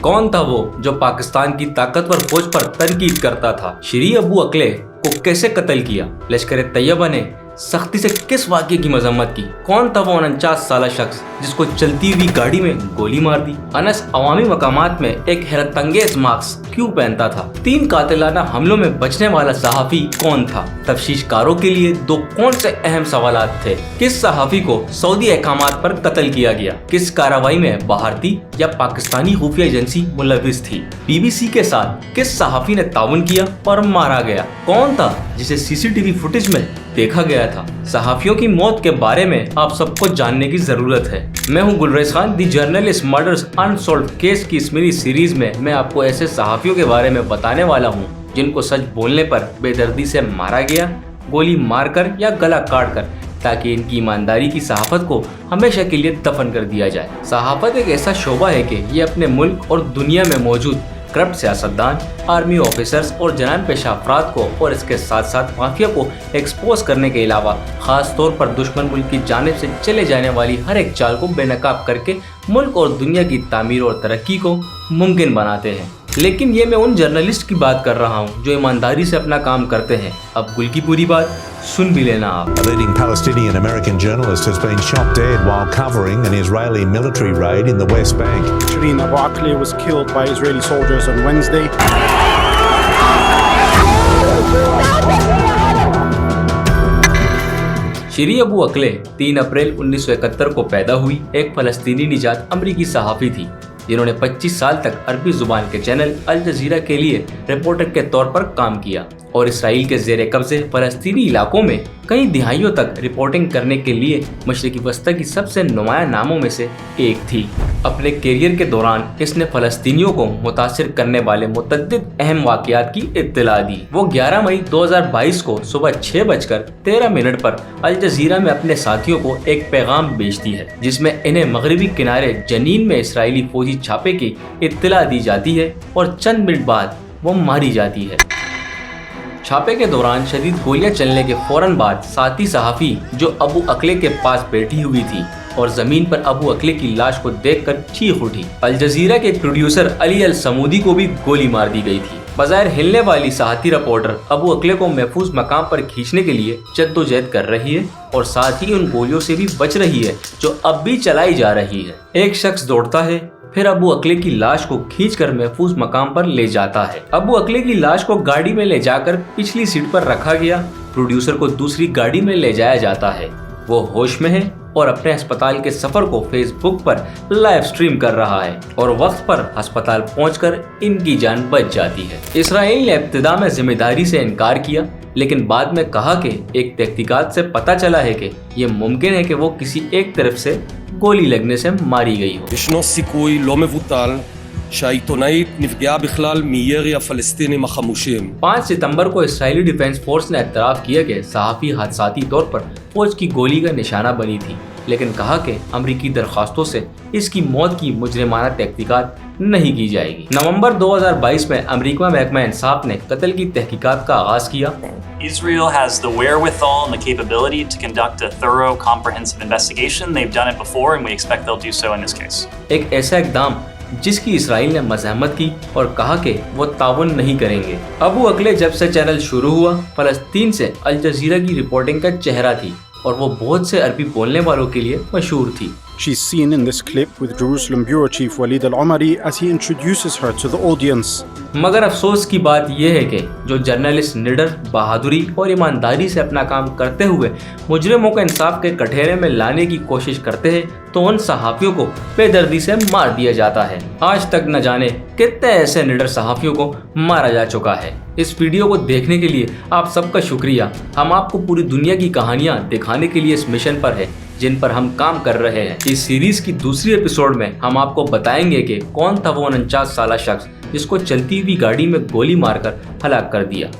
कौन था वो जो पाकिस्तान की ताकतवर फौज पर तनकीद करता था? शरी अबू अकले को कैसे कत्ल किया? लश्कर तैयबा ने सख्ती से किस वाक़े की मजम्मत की? कौन था वो 49 साला शख्स जिसको चलती हुई गाड़ी में गोली मार दी? अनस अवामी मकामात में एक हैरतअंगेज मास्क क्यों पहनता था? 3 कातिलाना हमलों में बचने वाला सहाफ़ी कौन था? तफ्तीशकारों के लिए 2 कौन से अहम सवालात थे? किस सहाफ़ी को सऊदी अहकामात पर कत्ल किया गया? किस कार्रवाई में भारतीय या पाकिस्तानी खुफिया एजेंसी मुलविस थी? BBC के साथ किस सहाफ़ी ने ताउन किया और मारा गया? कौन था जिसे CCTV फुटेज में देखा गया था? सहाफियों की मौत के बारे में आप सबको जानने की जरूरत है। मैं हूं गुलरेज खान, दी जर्नलिस्ट मर्डर्स अनसॉल्व्ड केस की इस मेरी सीरीज में मैं आपको ऐसे सहाफियों के बारे में बताने वाला हूं जिनको सच बोलने पर बेदर्दी से मारा गया, गोली मारकर या गला काट कर, ताकि इनकी ईमानदारी की सहाफत को हमेशा के लिए दफन कर दिया जाए। सहाफत एक ऐसा शोबा है कि ये अपने मुल्क और दुनिया में मौजूद करप्ट सियासतदान, आर्मी ऑफिसर्स और जनान पेशा अफराद को और इसके साथ साथ माफिया को एक्सपोज करने के अलावा खास तौर पर दुश्मन मुल्क की जानिब से चले जाने वाली हर एक चाल को बेनकाब करके मुल्क और दुनिया की तामीर और तरक्की को मुमकिन बनाते हैं। लेकिन ये मैं उन जर्नलिस्ट की बात कर रहा हूँ जो ईमानदारी से अपना काम करते हैं। अब गुल की पूरी बात सुन भी लेना आप। A leading Palestinian American journalist has been shot dead while covering an Israeli military raid in the West Bank. Shireen Abu Akleh was killed by Israeli soldiers on Wednesday. शरी अबू अकले 3 अप्रैल 1971 को पैदा हुई एक फलस्तीनी निजात अमरीकी सहाफ़ी थी जिन्होंने 25 साल तक अरबी जुबान के चैनल अल जजीरा के लिए रिपोर्टर के तौर पर काम किया और इसराइल के ज़ेरे कब्ज़े फलस्तीनी इलाकों में कई दिहाइयों तक रिपोर्टिंग करने के लिए मशरिकी वस्ता की सबसे नुमाया नामों में से एक थी। अपने कैरियर के दौरान इसने फलस्तीनियों को मुतासिर करने वाले मुतअद्दिद अहम वाक़यात की इत्तला दी। वो 11 मई 2022 को सुबह 6:13 पर अल जजीरा में अपने साथियों को एक पैगाम भेजती है जिसमें इन्हें मगरबी किनारे जनीन में इसराइली फौजी छापे की इत्तला दी जाती है और चंद मिनट बाद वो मारी जाती है। छापे के दौरान शदीद गोलियां चलने के फौरन बाद साथी सहाफ़ी जो अबू अकले के पास बैठी हुई थी और जमीन पर अबू अकले की लाश को देखकर चीख उठी। अल जजीरा के प्रोड्यूसर अली अल समूदी को भी गोली मार दी गई थी। बज़ाहिर हिलने वाली साथी रिपोर्टर अबू अकले को महफूज मकाम पर खींचने के लिए जद्दोजहद कर रही है और साथ ही उन गोलियों से भी बच रही है जो अब भी चलाई जा रही है। एक शख्स दौड़ता है, फिर अबू अकले की लाश को खींचकर महफूज मकाम पर ले जाता है। अबू अकले की लाश को गाड़ी में ले जाकर पिछली सीट पर रखा गया। प्रोड्यूसर को दूसरी गाड़ी में ले जाया जाता है। वो होश में है और अपने अस्पताल के सफर को फेसबुक पर लाइव स्ट्रीम कर रहा है और वक्त पर अस्पताल पहुंचकर इनकी जान बच जाती है। इसराइल ने इब्तिदा में जिम्मेदारी से इनकार किया, लेकिन बाद में कहा कि एक तहकीकात से पता चला है कि ये मुमकिन है कि वो किसी एक तरफ से गोली लगने से मारी गई हो। ישנו סיכוי לא מבוטל שהעיתונאית נפגעה בכלל מירי הפלסטינים החמושים। 5 सितंबर को इसराइली डिफेंस फोर्स ने एतराफ़ किया कि सहाफ़ी हादसाती तौर पर फौज की गोली का निशाना बनी थी, लेकिन कहा कि अमरीकी दरख्वास्तों से इसकी मौत की मुजरिमाना तहकीकात नहीं की जाएगी। नवंबर 2022 में अमरीका महकमा इंसाफ ने कत्ल की तहकीकात का आगाज किया। Israel has the wherewithal and the capability to conduct a thorough, comprehensive investigation. They've done it before and we expect they'll do so in this case. एक ऐसा इक़दाम जिसकी इसराइल ने मज़म्मत की और कहा कि वो ताउन नहीं करेंगे। अबू अकले जब से चैनल शुरू हुआ फलस्तीन से अल जजीरा की रिपोर्टिंग का चेहरा थी और वो बहुत से अरबी बोलने वालों के लिए मशहूर थी। She's seen in this clip with Jerusalem Bureau Chief Walid Al-Omari as he introduces her to the audience. मगर अफसोस की बात यह है कि जो जर्नलिस्ट निडर, बहादुरी और ईमानदारी से अपना काम करते हुए मुजरिमों को इंसाफ के कटघरे में लाने की कोशिश करते हैं तो उन सहाफ़ियों को बेदर्दी से मार दिया जाता है। आज तक न जाने कितने ऐसे निडर सहाफ़ियों को मारा जा चुका है। इस वीडियो को देखने के लिए आप सबका शुक्रिया। हम आपको पूरी दुनिया की कहानियाँ दिखाने के लिए इस मिशन पर है जिन पर हम काम कर रहे हैं। इस सीरीज की दूसरी एपिसोड में हम आपको बताएंगे कि कौन था वो 49 साला शख्स जिसको चलती हुई गाड़ी में गोली मारकर हलाक कर दिया।